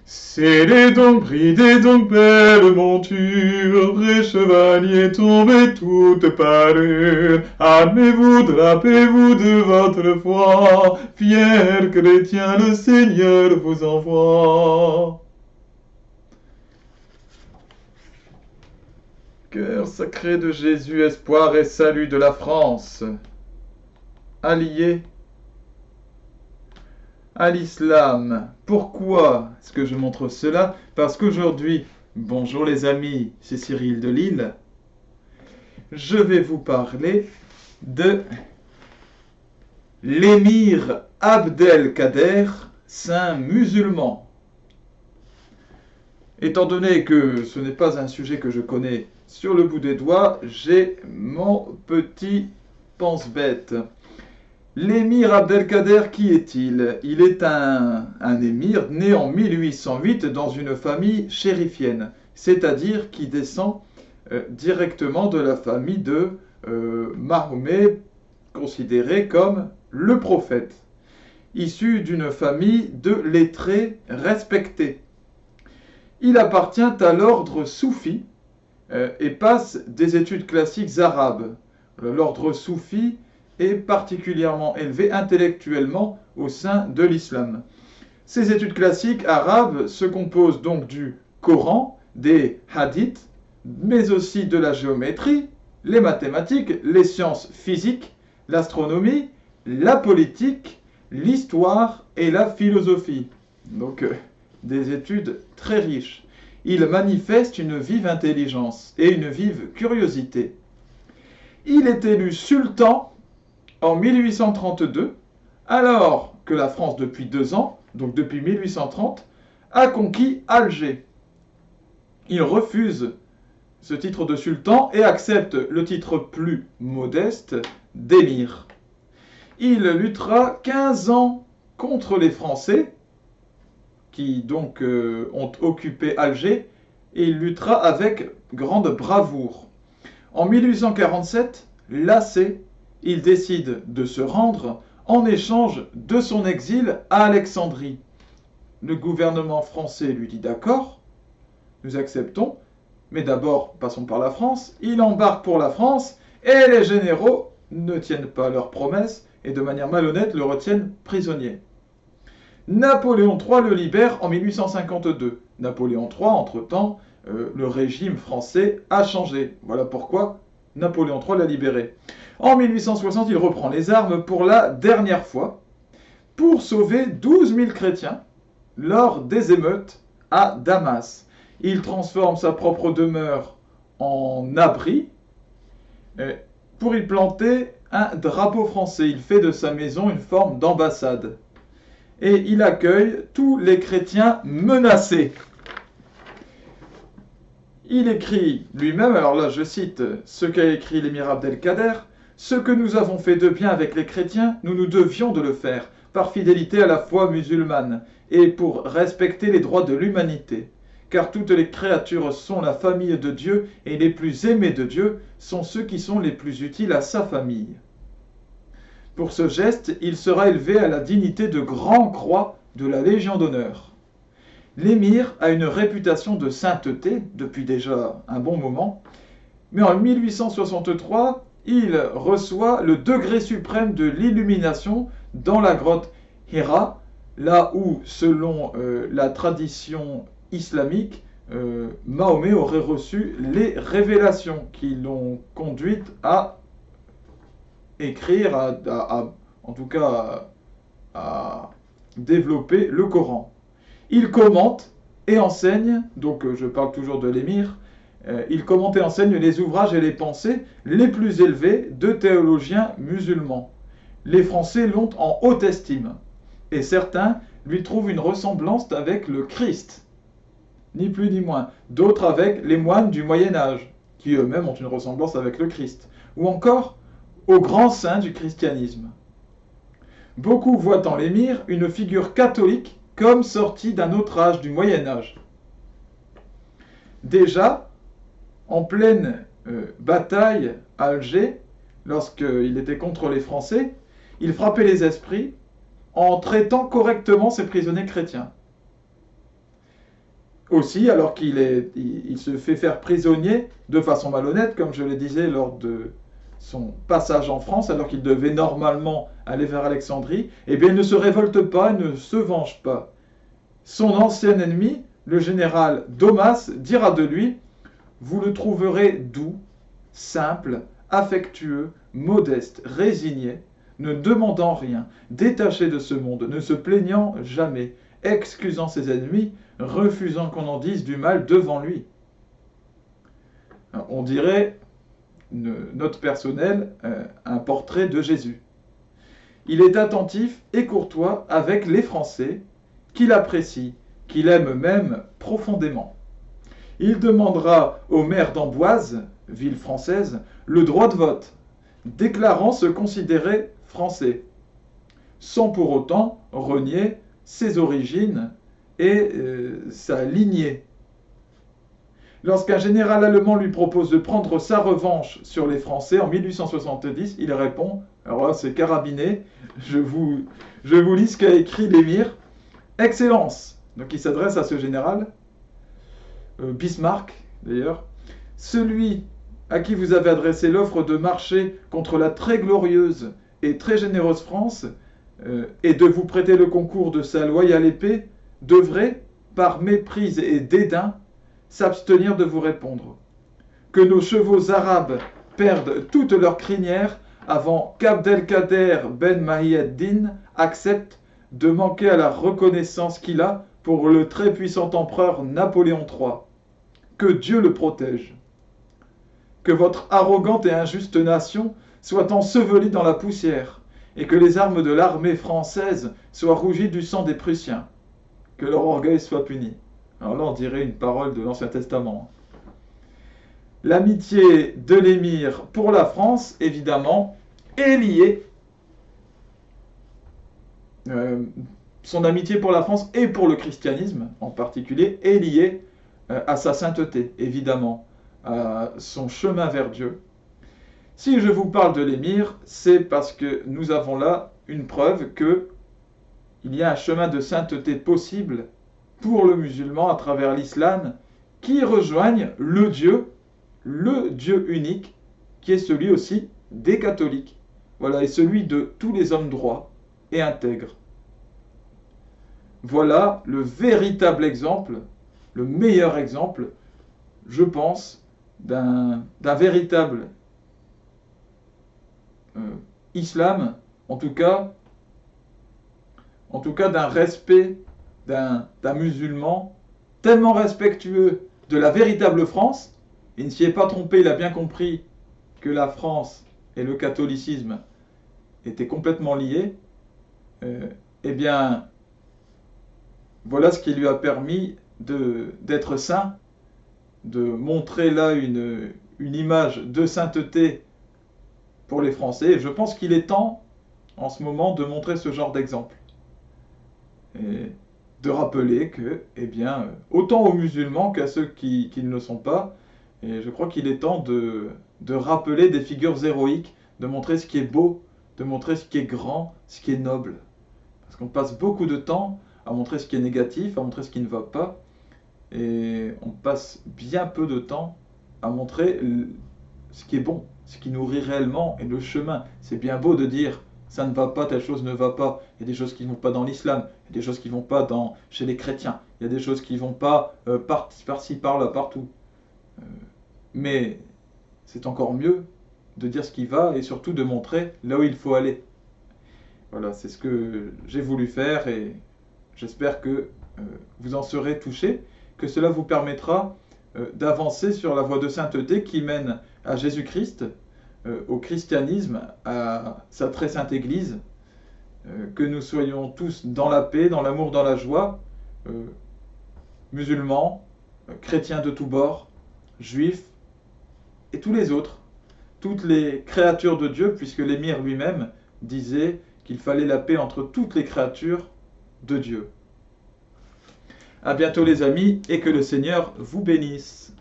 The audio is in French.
Scellez donc, bridez donc, belle monture, vrais chevaliers tombez toutes parures. Armez-vous, drapez-vous de votre foi, fiers chrétiens, le Seigneur vous envoie. Cœur sacré de Jésus, espoir et salut de la France, allié à l'islam. Pourquoi est-ce que je montre cela? Parce qu'aujourd'hui, bonjour les amis, c'est Cyril de Lille. Je vais vous parler de l'émir Abdelkader, saint musulman. Étant donné que ce n'est pas un sujet que je connais sur le bout des doigts, j'ai mon petit pense-bête. L'émir Abdelkader, qui est-il? Il est un émir né en 1808 dans une famille chérifienne, c'est-à-dire qui descend directement de la famille de Mahomet, considéré comme le prophète, issu d'une famille de lettrés respectés. Il appartient à l'ordre soufi et passe des études classiques arabes. L'ordre soufi est particulièrement élevé intellectuellement au sein de l'islam. Ces études classiques arabes se composent donc du Coran, des hadiths, mais aussi de la géométrie, les mathématiques, les sciences physiques, l'astronomie, la politique, l'histoire et la philosophie. Donc des études très riches. Il manifeste une vive intelligence et une vive curiosité. Il est élu sultan en 1832, alors que la France, depuis 2 ans, donc depuis 1830, a conquis Alger. Il refuse ce titre de sultan et accepte le titre plus modeste d'émir. Il luttera 15 ans contre les Français, qui donc ont occupé Alger, et il luttera avec grande bravoure. En 1847, lassé, il décide de se rendre en échange de son exil à Alexandrie. Le gouvernement français lui dit d'accord, nous acceptons, mais d'abord passons par la France. Il embarque pour la France et les généraux ne tiennent pas leurs promesses et de manière malhonnête le retiennent prisonnier. Napoléon III le libère en 1852. Napoléon III, entre-temps, le régime français a changé. Voilà pourquoi Napoléon III l'a libéré. En 1860, il reprend les armes pour la dernière fois pour sauver 12 000 chrétiens lors des émeutes à Damas. Il transforme sa propre demeure en abri pour y planter un drapeau français. Il fait de sa maison une forme d'ambassade. Et il accueille tous les chrétiens menacés. Il écrit lui-même, alors là je cite ce qu'a écrit l'émir Abdelkader, « Ce que nous avons fait de bien avec les chrétiens, nous nous devions de le faire, par fidélité à la foi musulmane, et pour respecter les droits de l'humanité. Car toutes les créatures sont la famille de Dieu, et les plus aimés de Dieu sont ceux qui sont les plus utiles à sa famille. » Pour ce geste, il sera élevé à la dignité de grand croix de la Légion d'honneur. L'émir a une réputation de sainteté depuis déjà un bon moment, mais en 1863, il reçoit le degré suprême de l'illumination dans la grotte Hira, là où, selon la tradition islamique, Mahomet aurait reçu les révélations qui l'ont conduite à écrire, en tout cas à développer le Coran. Il commente et enseigne, donc je parle toujours de l'émir, il commente et enseigne les ouvrages et les pensées les plus élevés de théologiens musulmans. Les Français l'ont en haute estime, et certains lui trouvent une ressemblance avec le Christ, ni plus ni moins, d'autres avec les moines du Moyen-Âge, qui eux-mêmes ont une ressemblance avec le Christ, ou encore aux grands saints du christianisme. Beaucoup voient en l'émir une figure catholique comme sortie d'un autre âge, du Moyen-Âge. Déjà, en pleine bataille à Alger, lorsqu'il était contre les Français, il frappait les esprits en traitant correctement ses prisonniers chrétiens. aussi, alors il se fait faire prisonnier de façon malhonnête, comme je le disais lors de son passage en France, alors qu'il devait normalement aller vers Alexandrie, eh bien il ne se révolte pas, il ne se venge pas. Son ancien ennemi, le général Domas, dira de lui: vous le trouverez doux, simple, affectueux, modeste, résigné, ne demandant rien, détaché de ce monde, ne se plaignant jamais, excusant ses ennemis, refusant qu'on en dise du mal devant lui. On dirait, note personnelle, un portrait de Jésus. Il est attentif et courtois avec les Français, qu'il apprécie, qu'il aime même profondément. Il demandera au maire d'Amboise, ville française, le droit de vote, déclarant se considérer français, sans pour autant renier ses origines et sa lignée. Lorsqu'un général allemand lui propose de prendre sa revanche sur les Français en 1870, il répond, alors là c'est carabiné, je vous lis ce qu'a écrit l'émir. Excellence, donc il s'adresse à ce général, Bismarck d'ailleurs, celui à qui vous avez adressé l'offre de marcher contre la très glorieuse et très généreuse France, et de vous prêter le concours de sa loyale épée, devrait, par méprise et dédain, s'abstenir de vous répondre. Que nos chevaux arabes perdent toute leur crinière avant qu'Abdelkader Ben Mahi-ed-Din accepte de manquer à la reconnaissance qu'il a pour le très puissant empereur Napoléon III. Que Dieu le protège. Que votre arrogante et injuste nation soit ensevelie dans la poussière, et que les armes de l'armée française soient rougies du sang des Prussiens. Que leur orgueil soit puni. Alors là, on dirait une parole de l'Ancien Testament. L'amitié de l'émir pour la France, évidemment, est liée. Son amitié pour la France et pour le christianisme, en particulier, est liée à sa sainteté, évidemment, à son chemin vers Dieu. Si je vous parle de l'émir, c'est parce que nous avons là une preuve qu'il y a un chemin de sainteté possible pour le musulman à travers l'islam, qui rejoignent le Dieu unique, qui est celui aussi des catholiques. Voilà, et celui de tous les hommes droits et intègres. Voilà le véritable exemple, le meilleur exemple, je pense, d'un véritable islam, en tout cas d'un respect d'un musulman tellement respectueux de la véritable France. Il ne s'y est pas trompé, il a bien compris que la France et le catholicisme étaient complètement liés. Eh bien, voilà ce qui lui a permis d'être saint, de montrer là une image de sainteté pour les Français. Et je pense qu'il est temps, en ce moment, de montrer ce genre d'exemple. Et de rappeler que, eh bien, autant aux musulmans qu'à ceux qui ne le sont pas, et je crois qu'il est temps de rappeler des figures héroïques, de montrer ce qui est beau, de montrer ce qui est grand, ce qui est noble. Parce qu'on passe beaucoup de temps à montrer ce qui est négatif, à montrer ce qui ne va pas, et on passe bien peu de temps à montrer ce qui est bon, ce qui nourrit réellement, et le chemin. C'est bien beau de dire ça ne va pas, telle chose ne va pas. Il y a des choses qui ne vont pas dans l'islam, il y a des choses qui ne vont pas chez les chrétiens, il y a des choses qui ne vont pas par-ci, par-là, partout. Mais c'est encore mieux de dire ce qui va et surtout de montrer là où il faut aller. Voilà, c'est ce que j'ai voulu faire et j'espère que vous en serez touchés, que cela vous permettra d'avancer sur la voie de sainteté qui mène à Jésus-Christ, au christianisme, à sa très sainte Église, que nous soyons tous dans la paix, dans l'amour, dans la joie, musulmans, chrétiens de tous bords, juifs, et tous les autres, toutes les créatures de Dieu, puisque l'émir lui-même disait qu'il fallait la paix entre toutes les créatures de Dieu. À bientôt les amis, et que le Seigneur vous bénisse.